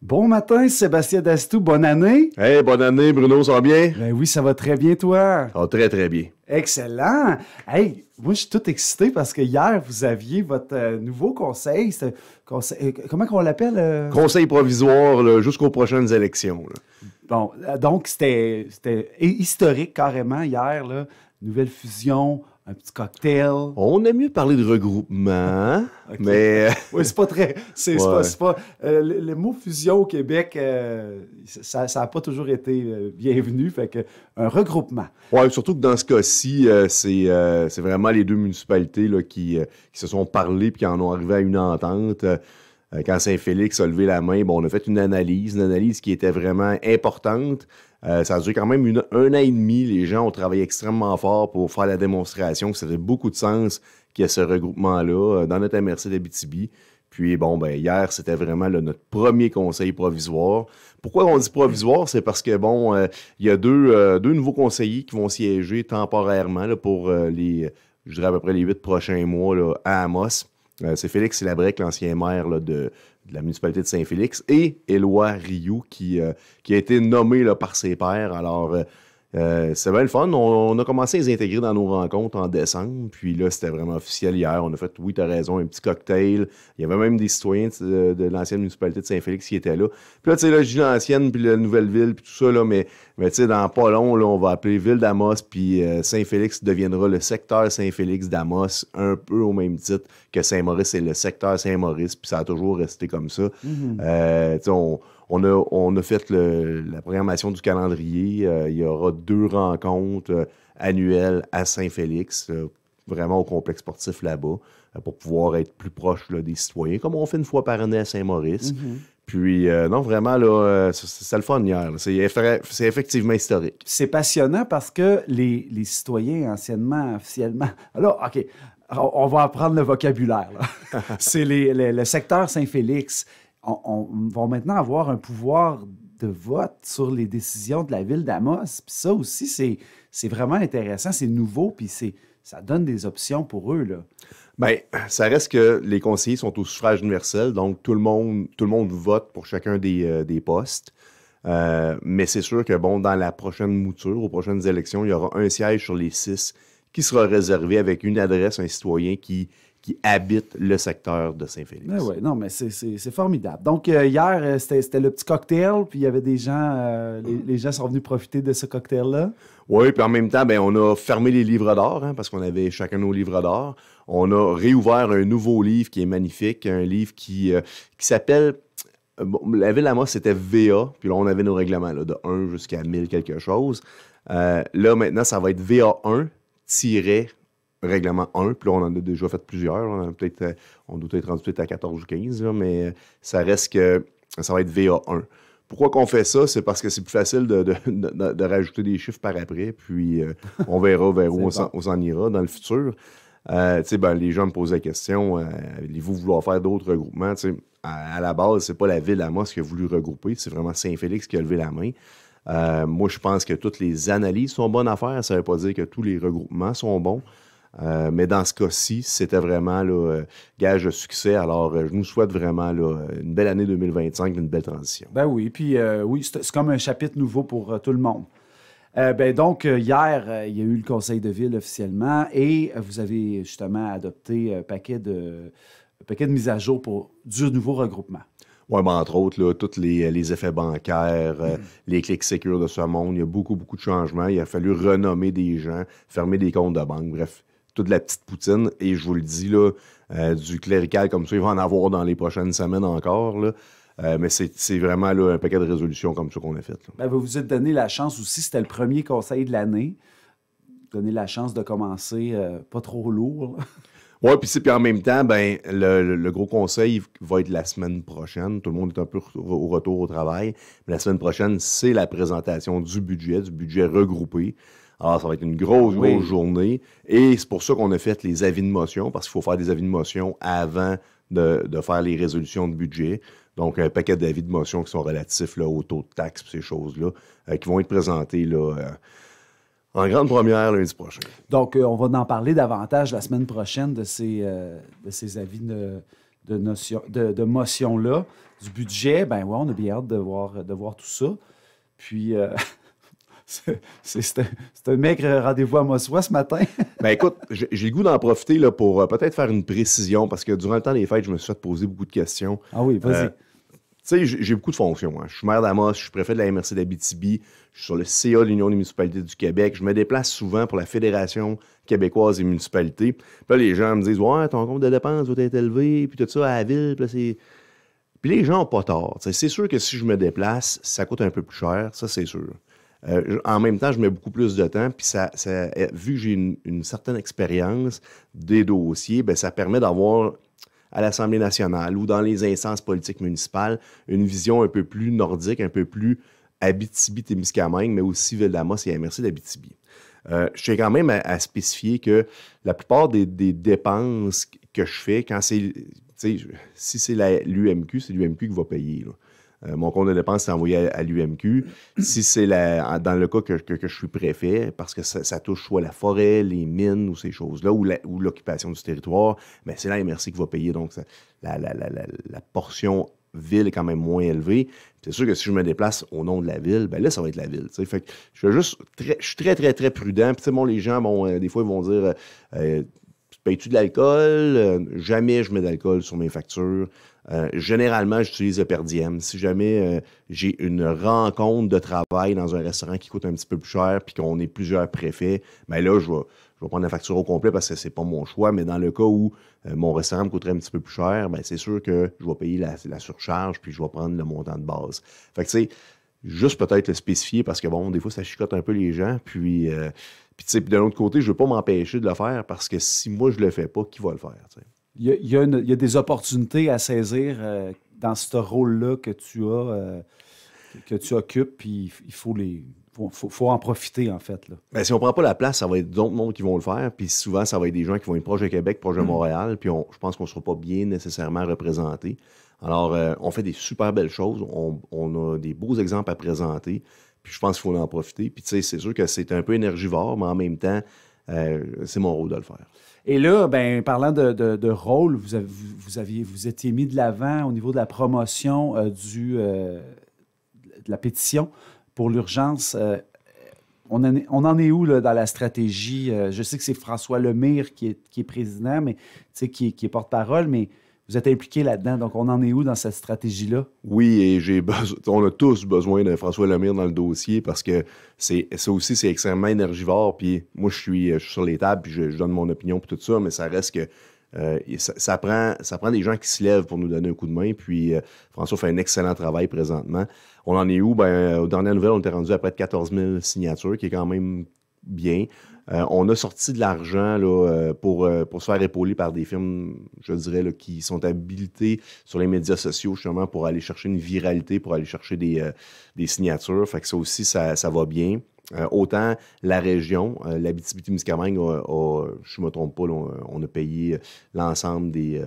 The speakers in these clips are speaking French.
Bon matin, Sébastien Dastou, bonne année. Hey, bonne année, Bruno, ça va bien? Ben oui, ça va très bien, toi. Ça va très, très bien. Excellent. Hey, moi, je suis tout excité parce que hier, vous aviez votre nouveau conseil. Comment qu'on l'appelle? Conseil provisoire là, jusqu'aux prochaines élections. Là. Bon, donc, c'était historique carrément hier, là. Nouvelle fusion, un petit cocktail. On aime mieux parler de regroupement, OK. mais Oui, c'est pas très. Ouais. C'est pas, le mot fusion au Québec, ça n'a pas toujours été bienvenu. Fait que un regroupement. ouais, surtout que dans ce cas-ci, c'est vraiment les deux municipalités là, qui se sont parlé et qui en ont arrivé à une entente. Quand Saint-Félix a levé la main, bon, on a fait une analyse qui était vraiment importante. Ça a duré quand même un an et demi. Les gens ont travaillé extrêmement fort pour faire la démonstration que ça avait beaucoup de sens qu'il y ait ce regroupement-là dans notre MRC d'Abitibi. Puis, bon, ben hier, c'était vraiment là, notre premier conseil provisoire. Pourquoi on dit provisoire? C'est parce que, bon, il y a deux nouveaux conseillers qui vont siéger temporairement là, pour je dirais à peu près les 8 prochains mois là, à Amos. C'est Félix Labrec, l'ancien maire là, de la municipalité de Saint-Félix, et Éloi Rioux, qui a été nommé là, par ses pairs. Alors, c'est bien le fun. On a commencé à les intégrer dans nos rencontres en décembre. Puis là, c'était vraiment officiel hier. On a fait, oui, tu as raison, un petit cocktail. Il y avait même des citoyens de l'ancienne municipalité de Saint-Félix qui étaient là. Puis là, tu sais, là, je dis l'ancienne, puis la Nouvelle-Ville, puis tout ça, là, mais tu sais, dans pas long, là, on va appeler Ville d'Amos, puis Saint-Félix deviendra le secteur Saint-Félix d'Amos, un peu au même titre que Saint-Maurice, c'est le secteur Saint-Maurice, puis ça a toujours resté comme ça. Tu sais, on a fait la programmation du calendrier. Il y aura 2 rencontres annuelles à Saint-Félix, vraiment au complexe sportif là-bas, pour pouvoir être plus proche là, des citoyens, comme on fait une fois par année à Saint-Maurice. Puis, non, vraiment, là, c'est le fun hier. C'est effectivement historique. C'est passionnant parce que les citoyens anciennement, officiellement. Alors, OK, on va apprendre le vocabulaire. Là. C'est le secteur Saint-Félix. On va maintenant avoir un pouvoir de vote sur les décisions de la ville d'Amos. Puis ça aussi, c'est vraiment intéressant, c'est nouveau, puis ça donne des options pour eux, là. Bien, ça reste que les conseillers sont au suffrage universel, donc tout le monde vote pour chacun des postes. Mais c'est sûr que, bon, dans la prochaine mouture, aux prochaines élections, il y aura un siège sur les 6 qui sera réservé avec une adresse à un citoyen qui habite le secteur de Saint-Félix. Oui, non, mais c'est formidable. Donc, hier, c'était le petit cocktail, puis il y avait des gens, les gens sont venus profiter de ce cocktail-là. Oui, puis en même temps, ben, on a fermé les livres d'or, hein, parce qu'on avait chacun nos livres d'or. On a réouvert un nouveau livre qui est magnifique, un livre qui s'appelle... Bon, la ville à moi, c'était VA, puis là, on avait nos règlements là, de 1 jusqu'à 1000 quelque chose. Là, maintenant, ça va être VA1-règlement 1, puis là, on en a déjà fait plusieurs. On doit être rendu peut-être à 14 ou 15, là, mais ça reste que ça va être VA1. Pourquoi qu'on fait ça? C'est parce que c'est plus facile de rajouter des chiffres par après, puis on verra vers où on s'en ira dans le futur. Les gens me posent la question, allez-vous vouloir faire d'autres regroupements? À la base, c'est pas la ville d'Amos qui a voulu regrouper, c'est vraiment Saint-Félix qui a levé la main. Moi, je pense que toutes les analyses sont bonnes à faire. Ça ne veut pas dire que tous les regroupements sont bons. Mais dans ce cas-ci, c'était vraiment là, gage de succès. Alors, je nous souhaite vraiment là, une belle année 2025, une belle transition. Ben oui, puis oui, c'est comme un chapitre nouveau pour tout le monde. Donc, hier, il y a eu le conseil de ville officiellement et vous avez justement adopté un paquet de mises à jour pour du nouveau regroupement. Oui, ben, entre autres, là, tous les effets bancaires, les clics sécures de ce monde, il y a beaucoup, beaucoup de changements. Il a fallu renommer des gens, fermer des comptes de banque, bref, toute la petite poutine. Et je vous le dis, là, du clérical comme ça, il va en avoir dans les prochaines semaines encore, là. Mais c'est vraiment là, un paquet de résolutions comme ça qu'on a fait. Ben, vous vous êtes donné la chance aussi, c'était le premier conseil de l'année, donner la chance de commencer pas trop lourd. Oui, puis en même temps, ben, le gros conseil va être la semaine prochaine. Tout le monde est un peu au retour au travail. Mais la semaine prochaine, c'est la présentation du budget regroupé. Alors, ça va être une grosse journée. Et c'est pour ça qu'on a fait les avis de motion, parce qu'il faut faire des avis de motion avant de faire les résolutions de budget. Donc, un paquet d'avis de motion qui sont relatifs là, au taux de taxe et ces choses-là, qui vont être présentés là, en grande première lundi prochain. Donc, on va en parler davantage la semaine prochaine de ces avis de motion-là. du budget, ben ouais, on a bien hâte de voir tout ça. Puis, c'est un maigre rendez-vous à Mossois ce matin. Ben écoute, j'ai le goût d'en profiter là, pour peut-être faire une précision, parce que durant le temps des fêtes, je me suis fait poser beaucoup de questions. Ah oui, vas-y. Tu sais, j'ai beaucoup de fonctions. Hein. Je suis maire d'Amos, je suis préfet de la MRC d'Abitibi, je suis sur le CA de l'Union des municipalités du Québec. Je me déplace souvent pour la Fédération québécoise des municipalités. Puis là, les gens me disent « Ouais, ton compte de dépenses doit être élevé, puis tout ça à la ville. » Puis les gens n'ont pas tort. T'sais, c'est sûr que si je me déplace, ça coûte un peu plus cher, ça c'est sûr. En même temps, je mets beaucoup plus de temps, puis vu que j'ai une certaine expérience des dossiers, ben, ça permet d'avoir à l'Assemblée nationale ou dans les instances politiques municipales une vision un peu plus nordique, un peu plus Abitibi-Témiscamingue, mais aussi Ville-d'Amos et MRC d'Abitibi. Je tiens quand même à spécifier que la plupart des dépenses que je fais, quand c'est, si c'est l'UMQ, c'est l'UMQ qui va payer, là. Mon compte de dépenses est envoyé à l'UMQ. Si c'est dans le cas que je suis préfet, parce que ça touche soit la forêt, les mines ou ces choses-là, ou l'occupation du territoire, bien, c'est la MRC qui va payer. Donc, la portion ville est quand même moins élevée. C'est sûr que si je me déplace au nom de la ville, bien là, ça va être la ville. T'sais. Fait que je suis très, très, très prudent. Puis, bon, les gens, des fois, ils vont dire payes-tu de l'alcool? Jamais je mets d'alcool sur mes factures. Généralement, j'utilise le per diem. Si jamais j'ai une rencontre de travail dans un restaurant qui coûte un petit peu plus cher puis qu'on est plusieurs préfets, bien là, je vais prendre la facture au complet parce que c'est pas mon choix. Mais dans le cas où mon restaurant me coûterait un petit peu plus cher, bien, c'est sûr que je vais payer la surcharge puis je vais prendre le montant de base. Fait que, tu sais, juste peut-être le spécifier parce que, bon, des fois, ça chicote un peu les gens. Puis tu sais, de l'autre côté, je ne veux pas m'empêcher de le faire parce que si moi, je le fais pas, qui va le faire, t'sais? Il y a des opportunités à saisir dans ce rôle-là que tu occupes, puis il faut en profiter, en fait. Là. Ben, si on ne prend pas la place, ça va être d'autres mondes qui vont le faire, puis souvent, ça va être des gens qui vont être proches de Québec, proches de Montréal, puis je pense qu'on ne sera pas bien nécessairement représentés. Alors, on fait des super belles choses, on a des beaux exemples à présenter, puis je pense qu'il faut en profiter. Puis tu sais, c'est sûr que c'est un peu énergivore, mais en même temps, c'est mon rôle de le faire. Et là, ben, parlant de rôle, vous étiez mis de l'avant au niveau de la promotion de la pétition pour l'urgence. On en est où là, dans la stratégie? Je sais que c'est François Lemire qui est président, mais qui est porte-parole, mais vous êtes impliqué là-dedans. Donc, on en est où dans cette stratégie-là? Oui, et on a tous besoin de François Lemire dans le dossier parce que ça aussi, c'est extrêmement énergivore. Puis moi, je suis sur les tables, puis je donne mon opinion, puis tout ça, mais ça reste que ça prend des gens qui se lèvent pour nous donner un coup de main. Puis François fait un excellent travail présentement. On en est où? Ben, aux dernières nouvelles, on était rendu à près de 14 000 signatures, qui est quand même bien. On a sorti de l'argent là, pour se faire épauler par des firmes, je dirais, là, qui sont habilitées sur les médias sociaux, justement, pour aller chercher une viralité, pour aller chercher des signatures. Fait que ça aussi, ça va bien. Autant la région, l'Abitibi-Témiscamingue, je ne me trompe pas, là, on a payé l'ensemble des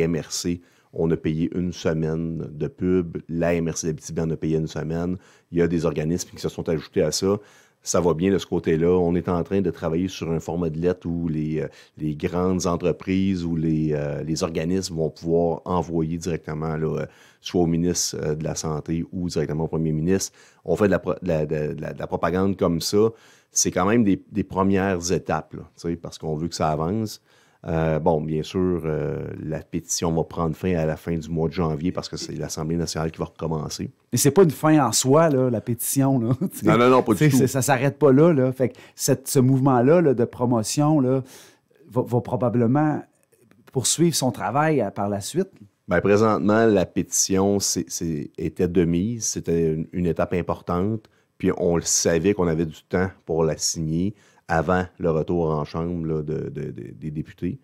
MRC. On a payé une semaine de pub. La MRC d'Abitibi en a payé une semaine. Il y a des organismes qui se sont ajoutés à ça. Ça va bien de ce côté-là. On est en train de travailler sur un format de lettre où les grandes entreprises ou les organismes vont pouvoir envoyer directement là, soit au ministre de la Santé ou directement au premier ministre. On fait de la propagande comme ça. C'est quand même des premières étapes, là, parce qu'on veut que ça avance. Bon, bien sûr, la pétition va prendre fin à la fin du mois de janvier parce que c'est l'Assemblée nationale qui va recommencer. Mais c'est pas une fin en soi, là, la pétition. Là, non, pas du tout. Ça s'arrête pas là. Là. Fait que ce mouvement-là là, de promotion là, va probablement poursuivre son travail par la suite. Bien, présentement, la pétition était de mise. C'était une étape importante. Puis on le savait qu'on avait du temps pour la signer avant le retour en chambre là, des députés.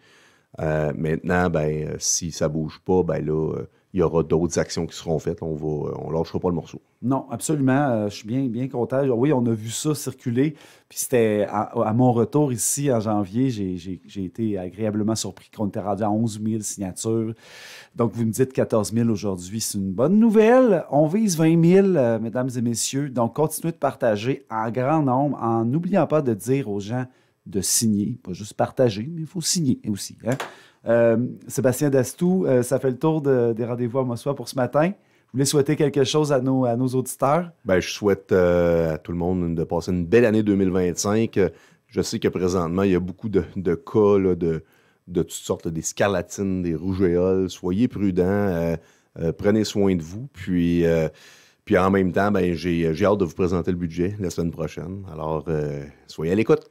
Maintenant, ben, si ça ne bouge pas, ben là, il y aura d'autres actions qui seront faites. On ne lâchera pas le morceau. Non, absolument. Je suis bien content. Oui, on a vu ça circuler. Puis c'était à mon retour ici en janvier, j'ai été agréablement surpris qu'on était rendu à 11 000 signatures. Donc, vous me dites 14 000 aujourd'hui. C'est une bonne nouvelle. On vise 20 000, mesdames et messieurs. Donc, continuez de partager en grand nombre en n'oubliant pas de dire aux gens de signer. Pas juste partager, mais il faut signer aussi. Hein? Sébastien Dastou, ça fait le tour des rendez-vous à Mossois pour ce matin. Vous voulez souhaiter quelque chose à nos auditeurs? Ben, je souhaite à tout le monde de passer une belle année 2025. Je sais que présentement, il y a beaucoup de cas là, de toutes sortes, là, des scarlatines, des rougeoles. Soyez prudents, prenez soin de vous. Puis en même temps, ben, j'ai hâte de vous présenter le budget la semaine prochaine. Alors, soyez à l'écoute.